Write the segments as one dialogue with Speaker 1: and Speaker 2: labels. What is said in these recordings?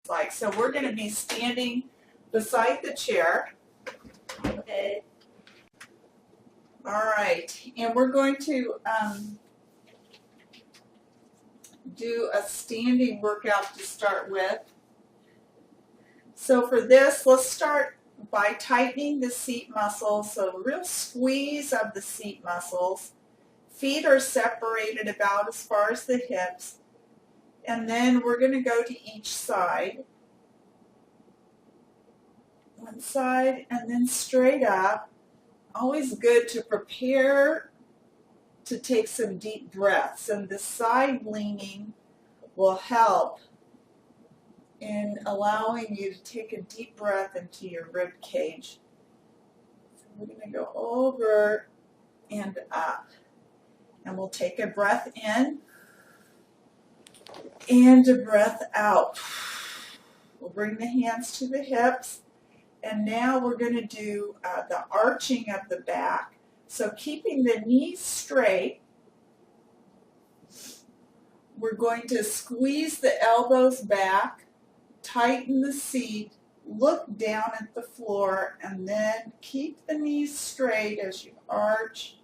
Speaker 1: like. So we're going to be standing beside the chair.
Speaker 2: Okay.
Speaker 1: All right, and we're going to do a standing workout to start with. So for this, let's start by tightening the seat muscles. So a real squeeze of the seat muscles. Feet are separated about as far as the hips. And then we're going to go to each side. One side and then straight up. Always good to prepare to take some deep breaths. And the side leaning will help in allowing you to take a deep breath into your rib cage. So we're going to go over and up. And we'll take a breath in and a breath out. We'll bring the hands to the hips. And now we're going to do the arching of the back. So keeping the knees straight, we're going to squeeze the elbows back, tighten the seat, look down at the floor, and then keep the knees straight as you arch.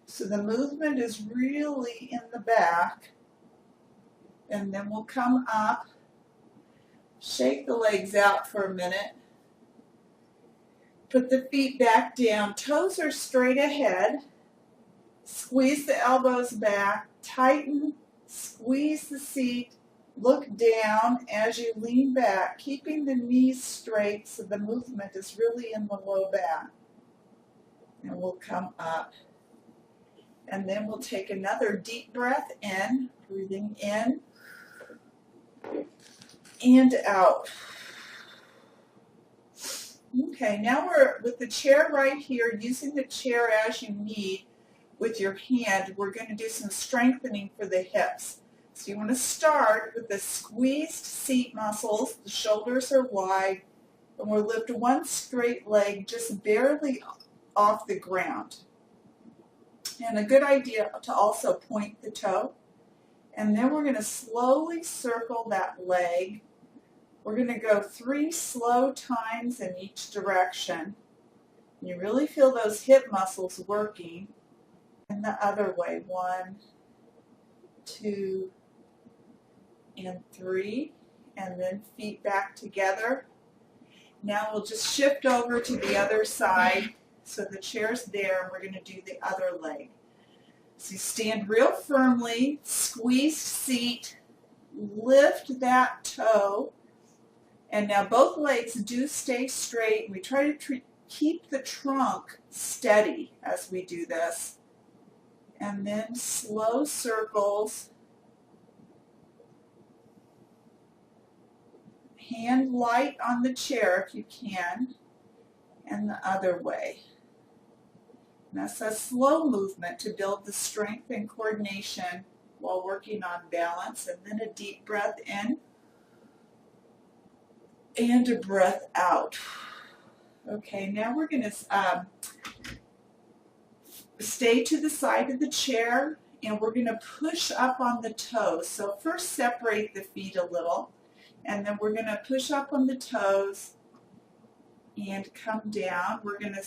Speaker 1: So the movement is really in the back. And then we'll come up, shake the legs out for a minute. Put the feet back down, toes are straight ahead. Squeeze the elbows back, tighten, squeeze the seat, look down as you lean back, keeping the knees straight so the movement is really in the low back. And we'll come up. And then we'll take another deep breath in, breathing in and out. Okay, now we're with the chair right here, using the chair as you need with your hand. We're going to do some strengthening for the hips. So you want to start with the squeezed seat muscles. The shoulders are wide, and we'll lift one straight leg just barely off the ground. And a good idea to also point the toe. And then we're going to slowly circle that leg. We're going to go 3 slow times in each direction. You really feel those hip muscles working. And the other way. 1, 2, and 3. And then feet back together. Now we'll just shift over to the other side. So the chair's there, and we're going to do the other leg. So you stand real firmly, squeeze seat, lift that toe. And now both legs do stay straight. We try to keep the trunk steady as we do this. And then slow circles. Hand light on the chair if you can. And the other way. And that's a slow movement to build the strength and coordination while working on balance. And then a deep breath in. And a breath out. Okay, now we're going to stay to the side of the chair, and we're going to push up on the toes. So first separate the feet a little, and then we're going to push up on the toes and come down. We're going to,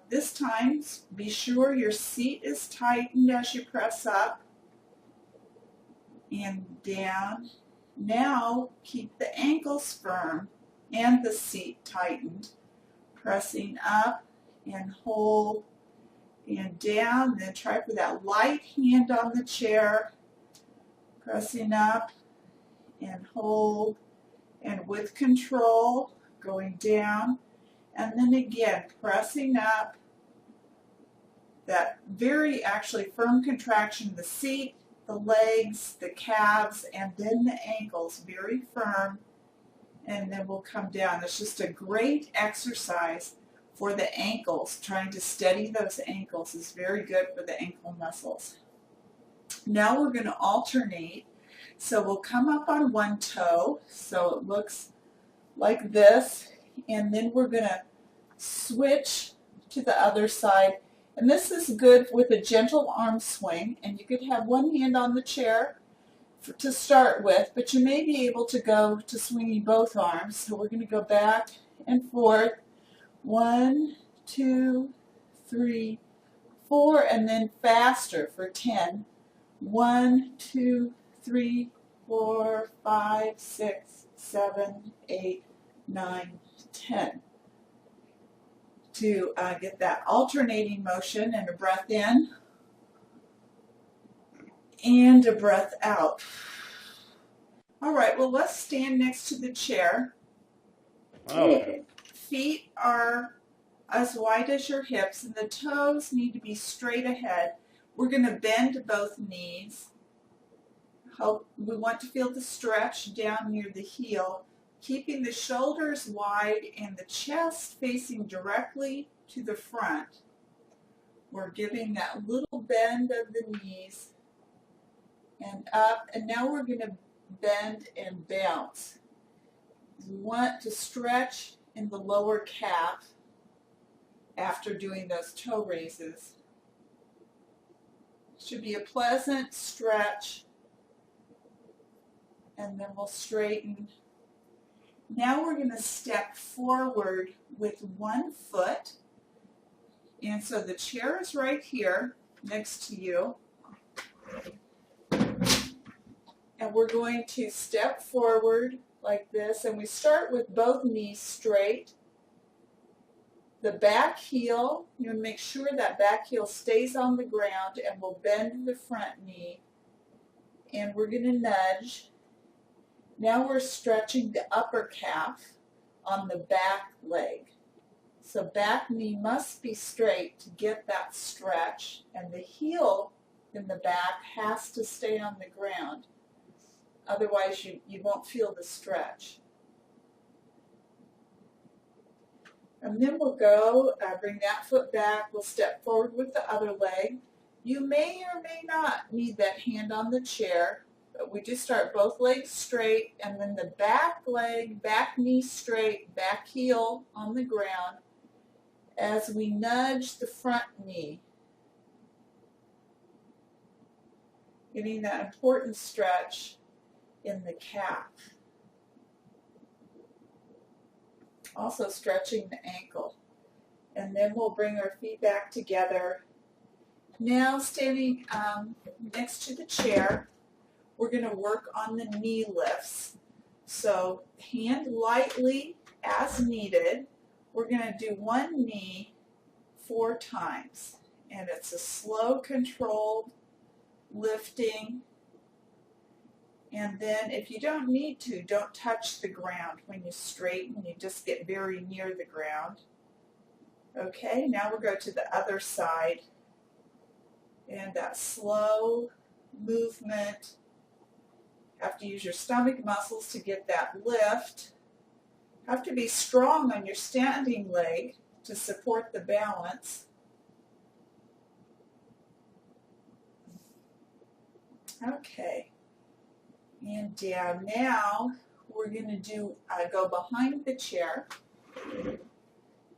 Speaker 1: this time, be sure your seat is tightened as you press up and down. Now keep the ankles firm and the seat tightened. Pressing up and hold and down. Then try for that light hand on the chair. Pressing up and hold. And with control, going down. And then again, pressing up. That very actually firm contraction of the seat, the legs, the calves, and then the ankles, very firm. And then we'll come down. It's just a great exercise for the ankles. Trying to steady those ankles is very good for the ankle muscles. Now we're going to alternate. So we'll come up on one toe, so it looks like this. And then we're going to switch to the other side. And this is good with a gentle arm swing. And you could have one hand on the chair, to start with, but you may be able to go to swinging both arms. So we're going to go back and forth. 1, 2, 3, 4, and then faster for 10. 1, 2, 3, 4, 5, 6, 7, 8, 9, 10. To get that alternating motion and a breath in and a breath out. All right, well, let's stand next to the chair.
Speaker 3: Oh.
Speaker 1: Feet are as wide as your hips, and the toes need to be straight ahead. We're going to bend both knees. We want to feel the stretch down near the heel, keeping the shoulders wide and the chest facing directly to the front. We're giving that little bend of the knees and up, and now we're going to bend and bounce. We want to stretch in the lower calf after doing those toe raises. Should be a pleasant stretch, and then we'll straighten. Now we're going to step forward with one foot, and so the chair is right here next to you, and we're going to step forward like this, and we start with both knees straight. The back heel, you want to make sure that back heel stays on the ground, and we'll bend the front knee, and we're going to nudge. Now we're stretching the upper calf on the back leg. So back knee must be straight to get that stretch, and the heel in the back has to stay on the ground. Otherwise, you won't feel the stretch. And then we'll go, bring that foot back. We'll step forward with the other leg. You may or may not need that hand on the chair, but we just start both legs straight, and then the back leg, back knee straight, back heel on the ground as we nudge the front knee. Getting that important stretch in the calf. Also stretching the ankle. And then we'll bring our feet back together. Now standing next to the chair, we're going to work on the knee lifts. So hand lightly as needed. We're going to do one knee 4 times. And it's a slow, controlled lifting. And then if you don't need to, don't touch the ground when you straighten. You just get very near the ground. Okay, now we'll go to the other side. And that slow movement. Have to use your stomach muscles to get that lift. Have to be strong on your standing leg to support the balance. Okay. And down. Now we're going to do go behind the chair,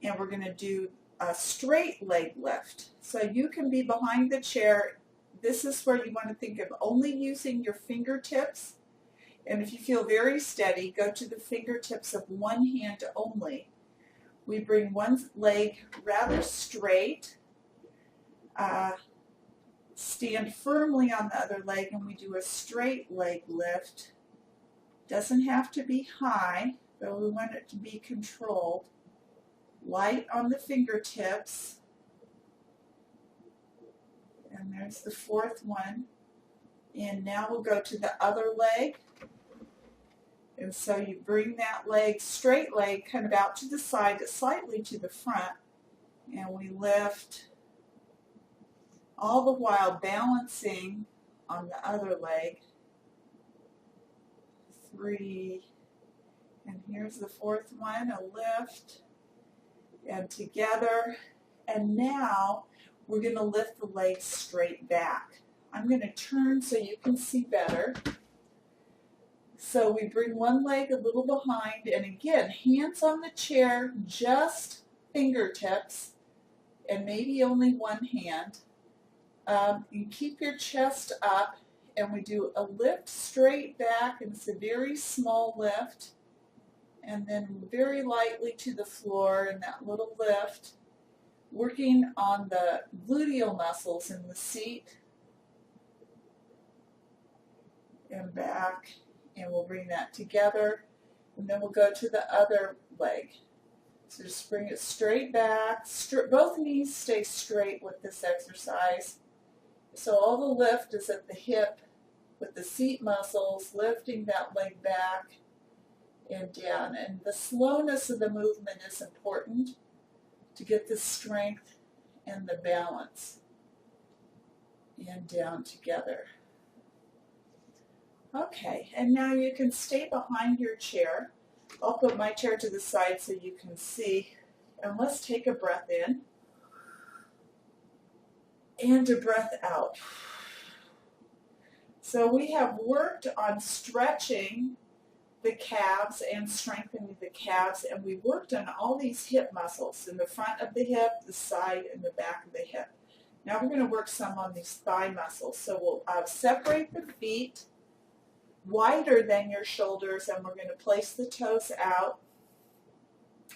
Speaker 1: and we're going to do a straight leg lift. So you can be behind the chair. This is where you want to think of only using your fingertips, and if you feel very steady, go to the fingertips of one hand only. We bring one leg rather straight, stand firmly on the other leg, and we do a straight leg lift. Doesn't have to be high, but we want it to be controlled. Light on the fingertips. And there's the 4th one. And now we'll go to the other leg. And so you bring that leg, straight leg, kind of out to the side, slightly to the front. And we lift, all the while balancing on the other leg. 3, and here's the 4th one, a lift, and together. And now we're going to lift the legs straight back. I'm going to turn so you can see better. So we bring one leg a little behind, and again, hands on the chair, just fingertips, and maybe only one hand. You keep your chest up, and we do a lift straight back, and it's a very small lift, and then very lightly to the floor in that little lift, working on the gluteal muscles in the seat and back, and we'll bring that together, and then we'll go to the other leg. So just bring it straight back. Both knees stay straight with this exercise. So all the lift is at the hip with the seat muscles, lifting that leg back and down. And the slowness of the movement is important to get the strength and the balance and down together. Okay, and now you can stay behind your chair. I'll put my chair to the side so you can see. And let's take a breath in and a breath out. So we have worked on stretching the calves and strengthening the calves, and we worked on all these hip muscles in the front of the hip, the side, and the back of the hip. Now we're going to work some on these thigh muscles. So we'll separate the feet wider than your shoulders, and we're going to place the toes out.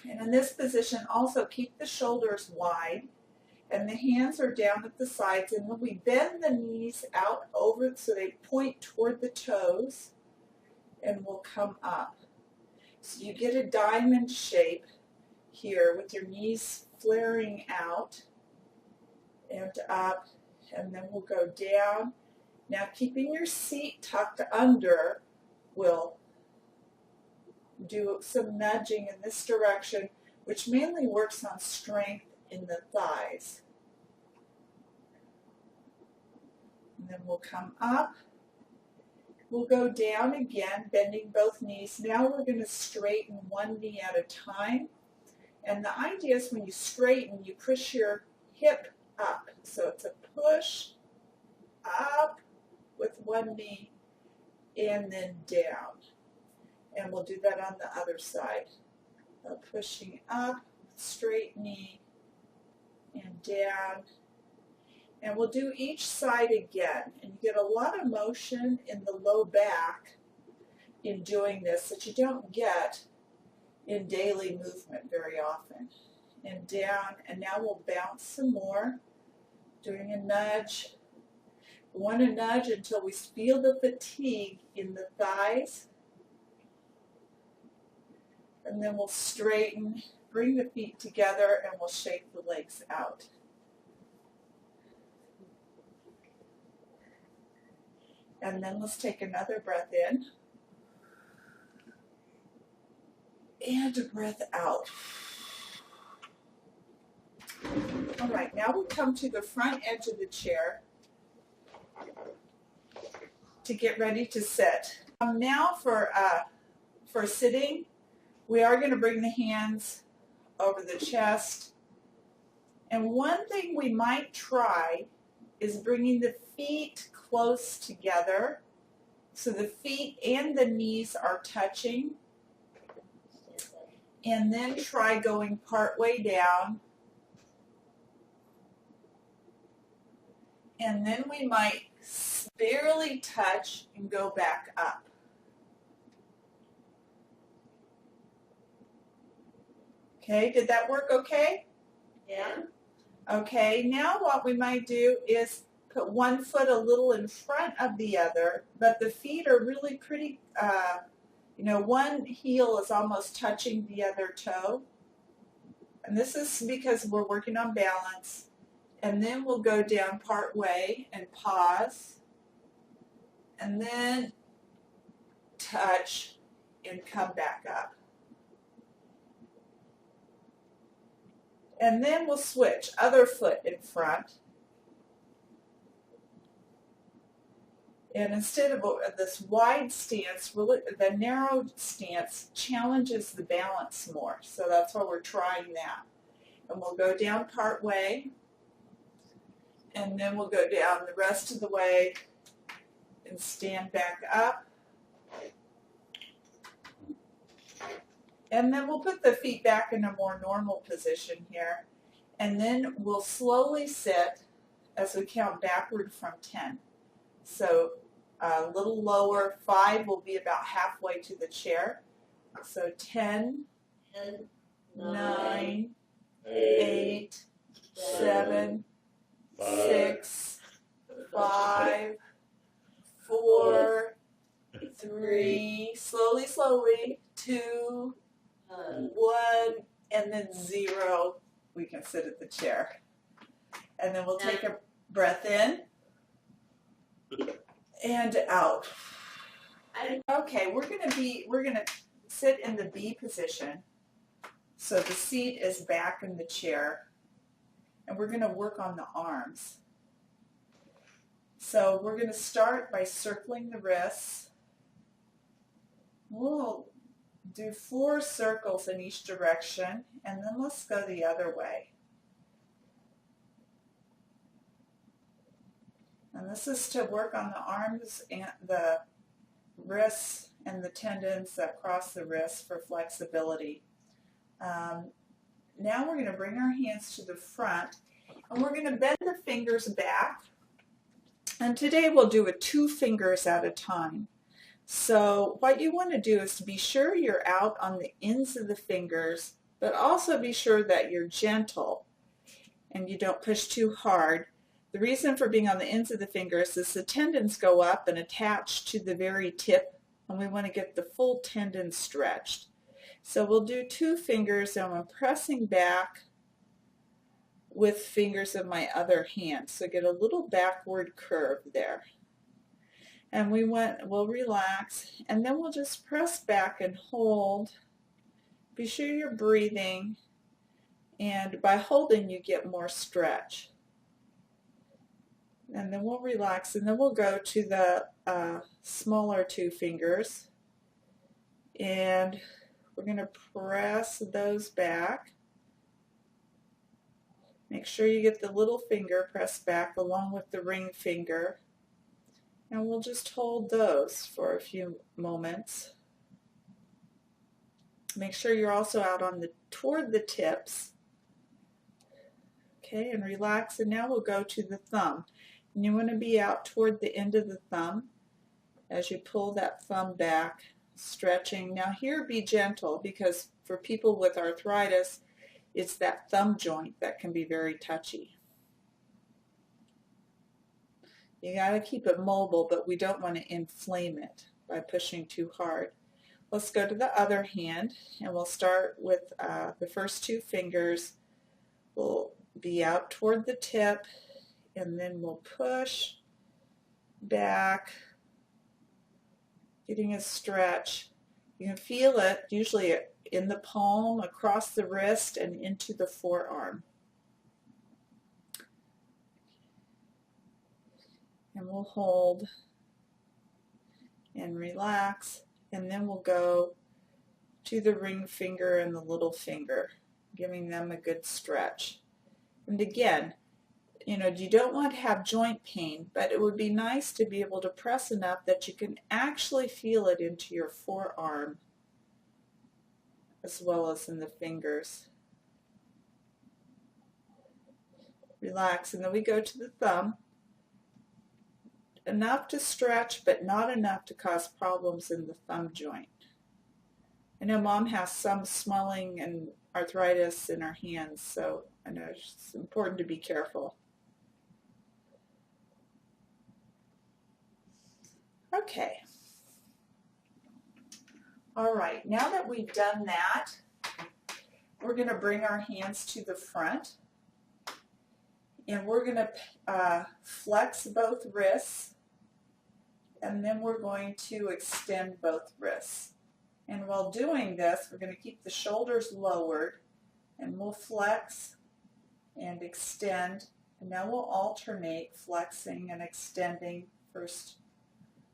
Speaker 1: And in this position, also keep the shoulders wide, and the hands are down at the sides, and when we bend the knees out over so they point toward the toes, and we'll come up. So you get a diamond shape here with your knees flaring out and up, and then we'll go down. Now keeping your seat tucked under, we'll do some nudging in this direction, which mainly works on strength in the thighs. And then we'll come up. We'll go down again, bending both knees. Now we're going to straighten one knee at a time. And the idea is when you straighten, you push your hip up. So it's a push up with one knee and then down. And we'll do that on the other side. Pushing up, straight knee, and down. And we'll do each side again. And you get a lot of motion in the low back in doing this that you don't get in daily movement very often. And down, and now we'll bounce some more, doing a nudge. We want to nudge until we feel the fatigue in the thighs. And then we'll straighten, bring the feet together, and we'll shake the legs out. And then let's take another breath in. And a breath out. All right, now we'll come to the front edge of the chair to get ready to sit. Now for sitting, we are going to bring the hands over the chest. And one thing we might try is bringing the feet close together so the feet and the knees are touching. And then try going part way down. And then we might barely touch and go back up. Okay, did that work okay?
Speaker 2: Yeah.
Speaker 1: Okay, now what we might do is put one foot a little in front of the other, but the feet are really pretty, one heel is almost touching the other toe. And this is because we're working on balance. And then we'll go down part way and pause. And then touch and come back up. And then we'll switch, other foot in front. And instead of this wide stance, the narrow stance challenges the balance more. So that's why we're trying that. And we'll go down part way. And then we'll go down the rest of the way and stand back up. And then we'll put the feet back in a more normal position here. And then we'll slowly sit as we count backward from 10. So a little lower. 5 will be about halfway to the chair. So 10,
Speaker 2: 10,
Speaker 1: 9, 8, 7, 6, 5, 4, 3, slowly, 2, 1, and then 0. We can sit at the chair. And then we'll take a breath in and out. Okay, we're gonna sit in the B position. So the seat is back in the chair, and we're gonna work on the arms. So we're gonna start by circling the wrists. We'll do 4 circles in each direction, and then let's go the other way. And this is to work on the arms and the wrists and the tendons that cross the wrists for flexibility. Now we're going to bring our hands to the front, and we're going to bend the fingers back. And today we'll do it 2 fingers at a time. So what you want to do is to be sure you're out on the ends of the fingers, but also be sure that you're gentle and you don't push too hard. The reason for being on the ends of the fingers is the tendons go up and attach to the very tip, and we want to get the full tendon stretched. So we'll do 2 fingers, and I'm pressing back with fingers of my other hand. So get a little backward curve there. And we'll relax, and then we'll just press back and hold. Be sure you're breathing, and by holding you get more stretch. And then we'll relax, and then we'll go to the smaller 2 fingers, and we're going to press those back. Make sure you get the little finger pressed back along with the ring finger, and we'll just hold those for a few moments. Make sure you're also out on toward the tips. Okay, and relax, and now we'll go to the thumb. And you want to be out toward the end of the thumb as you pull that thumb back, stretching. Now here, be gentle, because for people with arthritis, it's that thumb joint that can be very touchy. You got to keep it mobile, but we don't want to inflame it by pushing too hard. Let's go to the other hand, and we'll start with the first 2 fingers. We'll be out toward the tip, and then we'll push back, getting a stretch. You can feel it usually in the palm, across the wrist, and into the forearm. And we'll hold and relax, and then we'll go to the ring finger and the little finger, giving them a good stretch. And again, you don't want to have joint pain, but it would be nice to be able to press enough that you can actually feel it into your forearm as well as in the fingers. Relax, and then we go to the thumb. Enough to stretch, but not enough to cause problems in the thumb joint. I know Mom has some swelling and arthritis in her hands, so I know it's important to be careful. Okay. All right, now that we've done that, we're going to bring our hands to the front, and we're going to flex both wrists, and then we're going to extend both wrists. And while doing this, we're going to keep the shoulders lowered, and we'll flex and extend, and now we'll alternate flexing and extending, first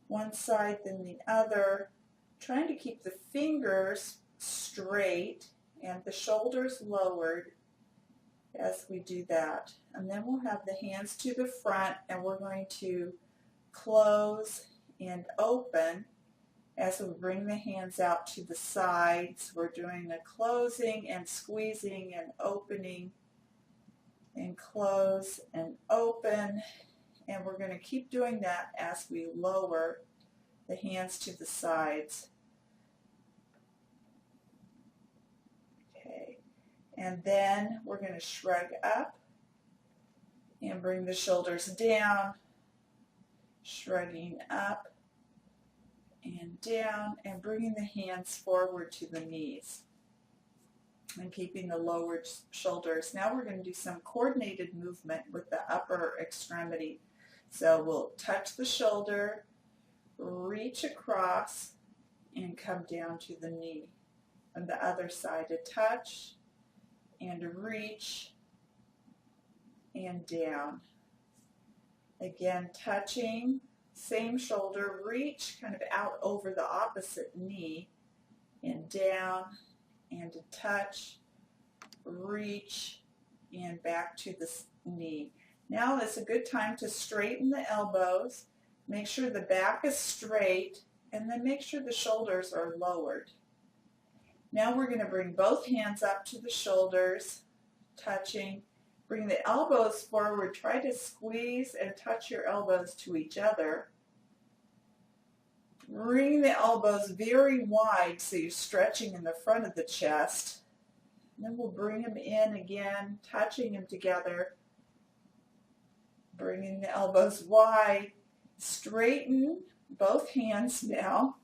Speaker 1: one side then the other, trying to keep the fingers straight and the shoulders lowered as we do that. And then we'll have the hands to the front, and we're going to close and open as we bring the hands out to the sides. We're doing the closing and squeezing and opening and close and open, and we're going to keep doing that as we lower the hands to the sides. Okay, and then we're going to shrug up and bring the shoulders down, shrugging up and down, and bringing the hands forward to the knees and keeping the lowered shoulders. Now we're going to do some coordinated movement with the upper extremity. So we'll touch the shoulder, reach across, and come down to the knee. On the other side, a touch and a reach and down. Again, touching, same shoulder, reach kind of out over the opposite knee and down, and a touch, reach, and back to the knee. Now it's a good time to straighten the elbows, make sure the back is straight, and then make sure the shoulders are lowered. Now we're going to bring both hands up to the shoulders, touching. Bring the elbows forward. Try to squeeze and touch your elbows to each other. Bring the elbows very wide so you're stretching in the front of the chest. And then we'll bring them in again, touching them together. Bringing the elbows wide. Straighten both hands now.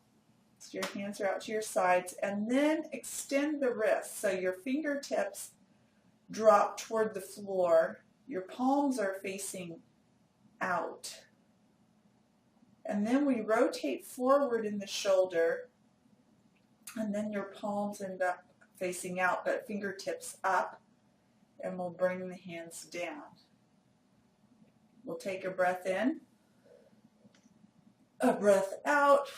Speaker 1: So your hands are out to your sides. And then extend the wrists so your fingertips drop toward the floor. Your palms are facing out. And then we rotate forward in the shoulder, and then your palms end up facing out, but fingertips up, and we'll bring the hands down. We'll take a breath in, a breath out.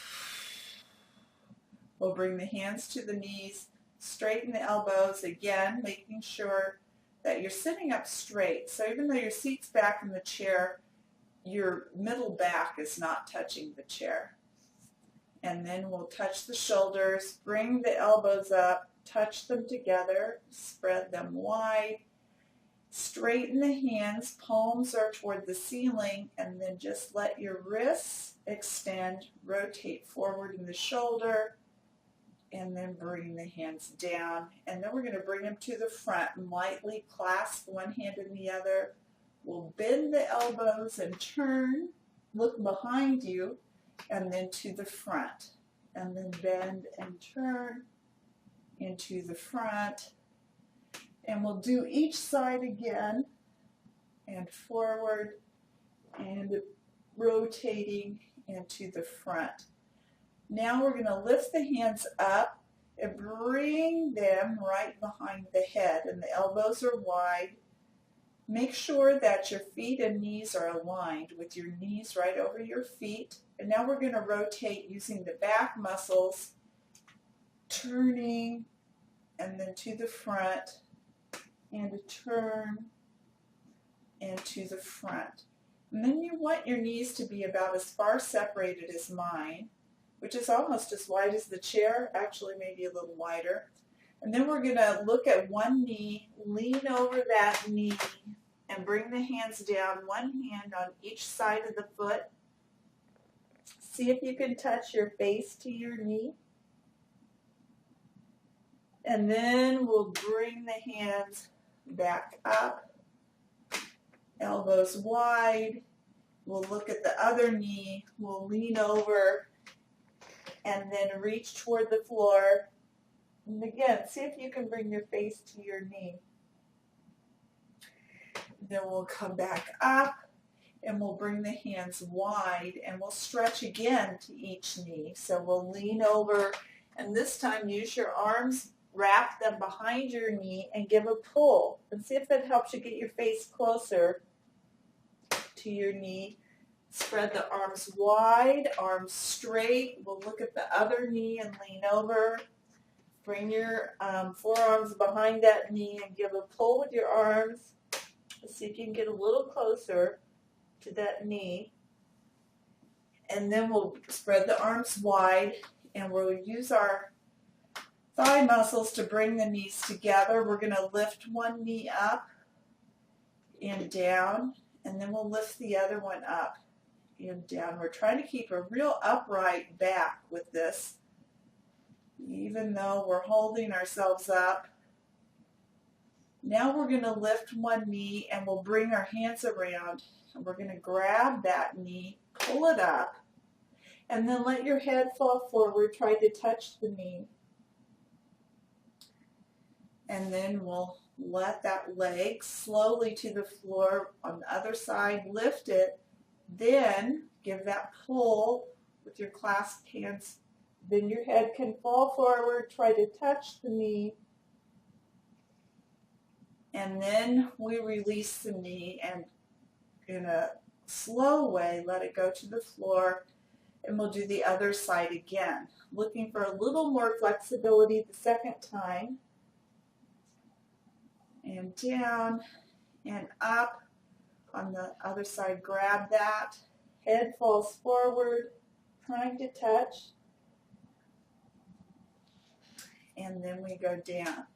Speaker 1: We'll bring the hands to the knees, straighten the elbows again, making sure that you're sitting up straight. So even though your seat's back in the chair, your middle back is not touching the chair. And then we'll touch the shoulders, bring the elbows up, touch them together, spread them wide, straighten the hands, palms are toward the ceiling, and then just let your wrists extend, rotate forward in the shoulder, and then bring the hands down. And then we're going to bring them to the front and lightly clasp one hand in the other. We'll bend the elbows and turn, look behind you, and then to the front. And then bend and turn into the front. And we'll do each side again, and forward, and rotating into the front. Now we're going to lift the hands up and bring them right behind the head, and the elbows are wide. Make sure that your feet and knees are aligned with your knees right over your feet. And now we're going to rotate using the back muscles, turning, and then to the front, and a turn, and to the front. And then you want your knees to be about as far separated as mine, which is almost as wide as the chair, actually maybe a little wider. And then we're going to look at one knee, lean over that knee, and bring the hands down, one hand on each side of the foot. See if you can touch your face to your knee. And then we'll bring the hands back up, elbows wide. We'll look at the other knee. We'll lean over and then reach toward the floor. And again, see if you can bring your face to your knee. Then we'll come back up and we'll bring the hands wide and we'll stretch again to each knee. So we'll lean over and this time use your arms, wrap them behind your knee and give a pull. And see if that helps you get your face closer to your knee. Spread the arms wide, arms straight. We'll look at the other knee and lean over. Bring your forearms behind that knee and give a pull with your arms. See if you can get a little closer to that knee. And then we'll spread the arms wide and we'll use our thigh muscles to bring the knees together. We're going to lift one knee up and down, and then we'll lift the other one up and down. We're trying to keep a real upright back with this, even though we're holding ourselves up. Now we're going to lift one knee and we'll bring our hands around and we're going to grab that knee, pull it up, and then let your head fall forward. Try to touch the knee. And then we'll let that leg slowly to the floor on the other side, lift it, then give that pull with your clasped hands. Then your head can fall forward, try to touch the knee, and then we release the knee and in a slow way let it go to the floor, and we'll do the other side again, looking for a little more flexibility the second time. And down and up on the other side, grab that, head falls forward, trying to touch, and then we go down.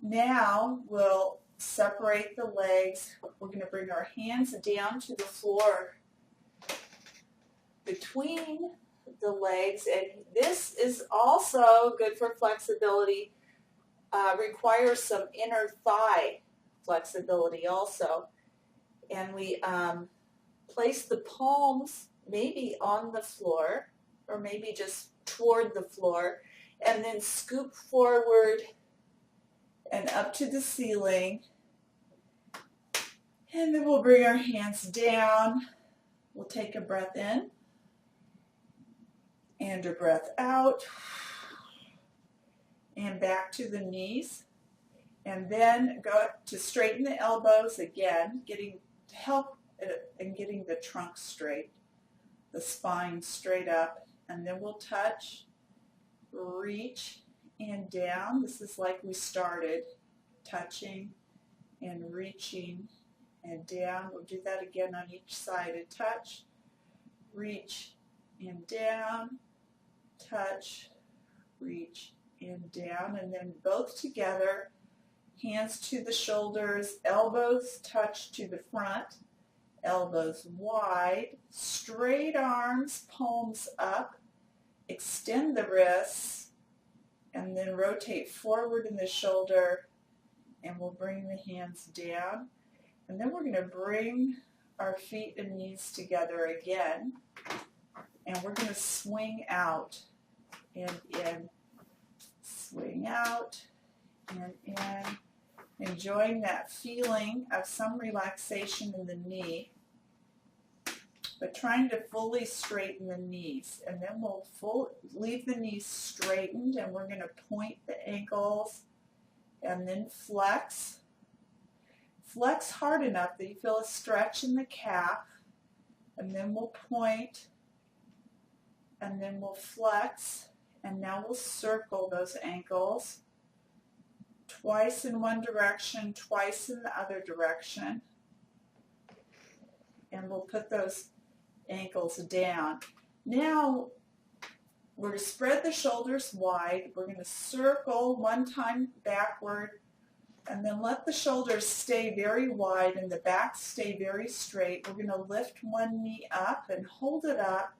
Speaker 1: Now we'll separate the legs. We're going to bring our hands down to the floor between the legs, and this is also good for flexibility. Requires some inner thigh flexibility also. And we place the palms maybe on the floor or maybe just toward the floor, and then scoop forward and up to the ceiling. And then we'll bring our hands down. We'll take a breath in and a breath out. And back to the knees, and then go to straighten the elbows again, getting help in getting the trunk straight, the spine straight up, and then we'll touch, reach, and down. This is like we started, touching and reaching and down. We'll do that again on each side. A touch, reach, and down, touch, reach, and down, and then both together, hands to the shoulders, elbows touch to the front, elbows wide, straight arms, palms up, extend the wrists, and then rotate forward in the shoulder, and we'll bring the hands down, and then we're going to bring our feet and knees together again, and we're going to swing out and in. Swing out and in, enjoying that feeling of some relaxation in the knee, but trying to fully straighten the knees. And then we'll leave the knees straightened, and we're going to point the ankles and then flex. Flex hard enough that you feel a stretch in the calf, and then we'll point, and then we'll flex. And now we'll circle those ankles twice in one direction, twice in the other direction. And we'll put those ankles down. Now we're going to spread the shoulders wide. We're going to circle one time backward, and then let the shoulders stay very wide and the back stay very straight. We're going to lift one knee up and hold it up.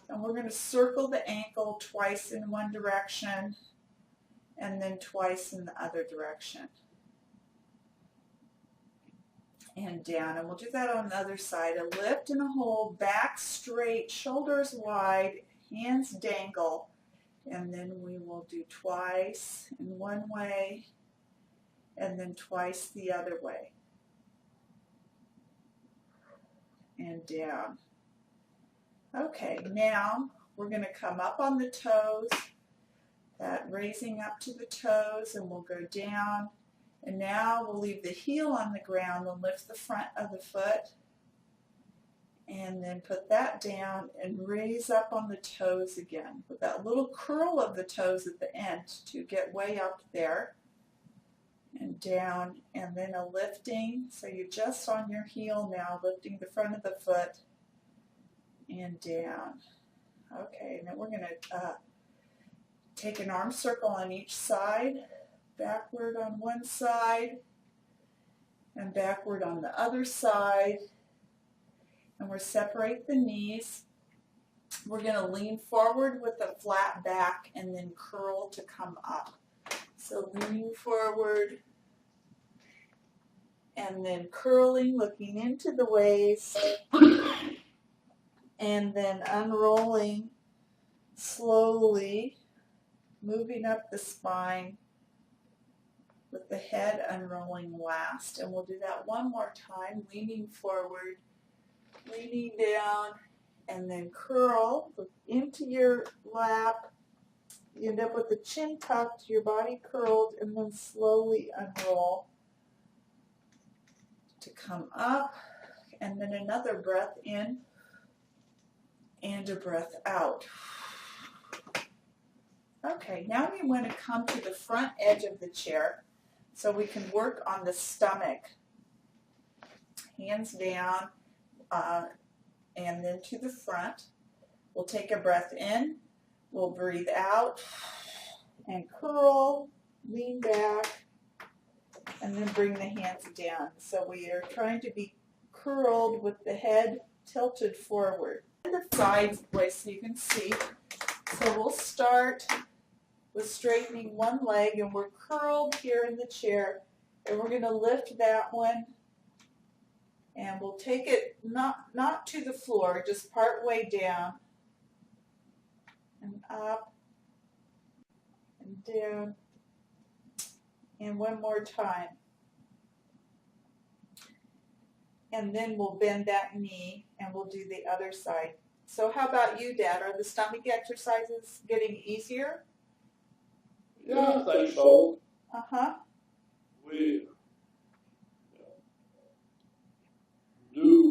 Speaker 1: And we're going to circle the ankle twice in one direction and then twice in the other direction. And down. And we'll do that on the other side. A lift and a hold, back straight, shoulders wide, hands dangle. And then we will do twice in one way and then twice the other way. And down. Okay, now we're going to come up on the toes, that raising up to the toes, and we'll go down. And now we'll leave the heel on the ground and lift the front of the foot, and then put that down and raise up on the toes again with that little curl of the toes at the end to get way up there and down, and then a lifting. So you're just on your heel now, lifting the front of the foot and down. Okay, and then we're going to take an arm circle on each side, backward on one side and backward on the other side. And we'll separate the knees. We're going to lean forward with a flat back and then curl to come up. So leaning forward and then curling, looking into the waist, and then unrolling slowly, moving up the spine with the head unrolling last. And we'll do that one more time, leaning forward, leaning down, and then curl into your lap. You end up with the chin tucked, your body curled, and then slowly unroll to come up. And then another breath in and a breath out. Okay, now we want to come to the front edge of the chair so we can work on the stomach. Hands down, and then to the front. We'll take a breath in, we'll breathe out, and curl, lean back, and then bring the hands down. So we are trying to be curled with the head tilted forward. The sides way so you can see. So we'll start with straightening one leg, and we're curled here in the chair, and we're going to lift that one. And we'll take it not to the floor, just part way down and up and down. And one more time. And then we'll bend that knee and we'll do the other side. So how about you, Dad? Are the stomach exercises getting easier?
Speaker 3: Yeah, I think so.
Speaker 1: Uh-huh.
Speaker 3: We do,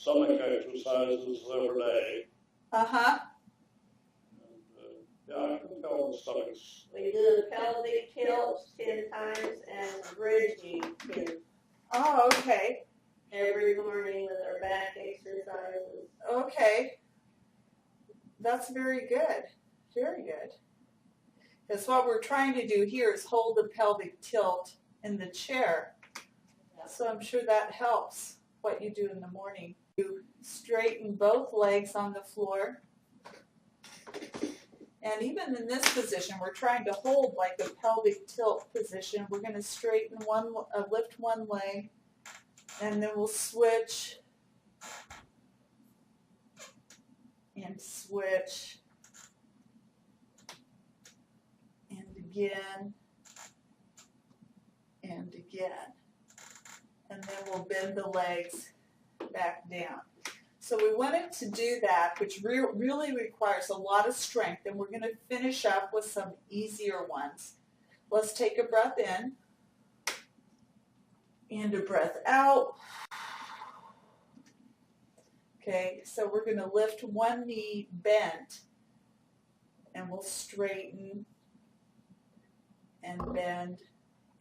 Speaker 3: stomach exercises every day.
Speaker 1: Uh-huh.
Speaker 3: Yeah, I can tell the stomach's.
Speaker 2: We do the pelvic tilt 10 times and bridging 10
Speaker 1: Oh, okay.
Speaker 2: every morning with our back exercises.
Speaker 1: Okay. That's very good. Very good. Because what we're trying to do here is hold the pelvic tilt in the chair. So I'm sure that helps what you do in the morning. You straighten both legs on the floor. And even in this position, we're trying to hold like a pelvic tilt position. We're going to straighten lift one leg, and then we'll switch and switch, and again, and again. And then we'll bend the legs back down. So we wanted to do that, which really requires a lot of strength, and we're going to finish up with some easier ones. Let's take a breath in and a breath out. Okay, so we're going to lift one knee bent, and we'll straighten and bend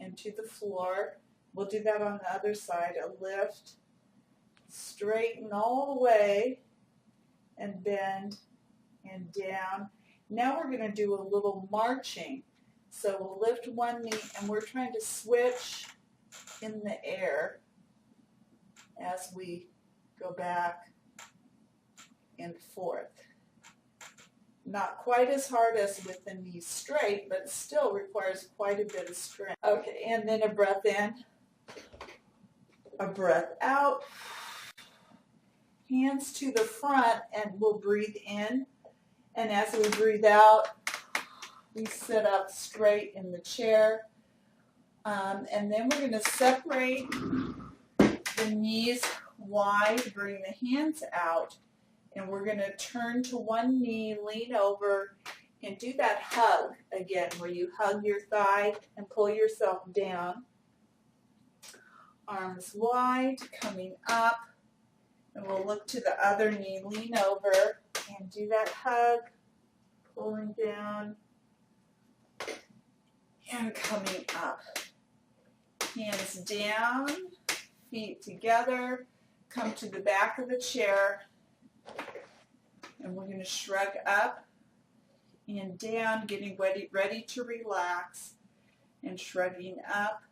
Speaker 1: into the floor. We'll do that on the other side, a lift, straighten all the way, and bend, and down. Now we're going to do a little marching. So we'll lift one knee, and we're trying to switch in the air as we go back and forth. Not quite as hard as with the knees straight, but it still requires quite a bit of strength. Okay, and then a breath in, a breath out, hands to the front, and we'll breathe in. And as we breathe out, we sit up straight in the chair. And then we're going to separate the knees wide, bring the hands out, and we're going to turn to one knee, lean over, and do that hug again, where you hug your thigh and pull yourself down. Arms wide, coming up, and we'll look to the other knee, lean over, and do that hug, pulling down, and coming up. Hands down, feet together, come to the back of the chair, and we're going to shrug up and down, getting ready to relax, and shrugging up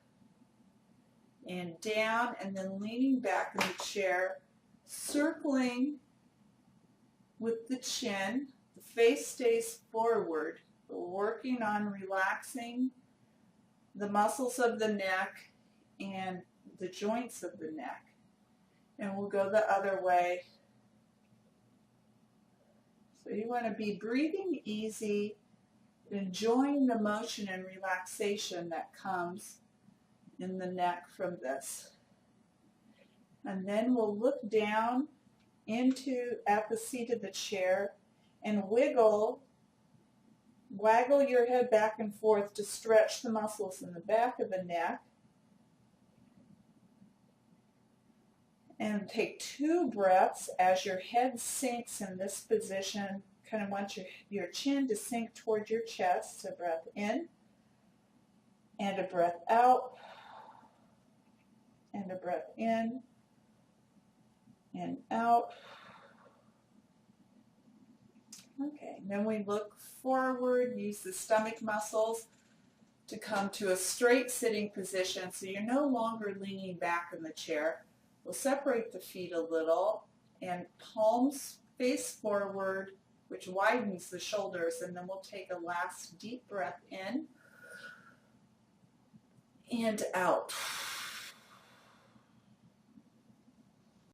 Speaker 1: and down, and then leaning back in the chair, circling with the chin. The face stays forward. We're working on relaxing the muscles of the neck and the joints of the neck. And we'll go the other way. So you want to be breathing easy, enjoying the motion and relaxation that comes in the neck from this. And then we'll look down at the seat of the chair and waggle your head back and forth to stretch the muscles in the back of the neck. And take 2 breaths as your head sinks in this position. Kind of want your chin to sink toward your chest. So breath in and a breath out and a breath in and out. Okay, and then we look forward, use the stomach muscles to come to a straight sitting position so you're no longer leaning back in the chair. We'll separate the feet a little and palms face forward, which widens the shoulders, and then we'll take a last deep breath in and out.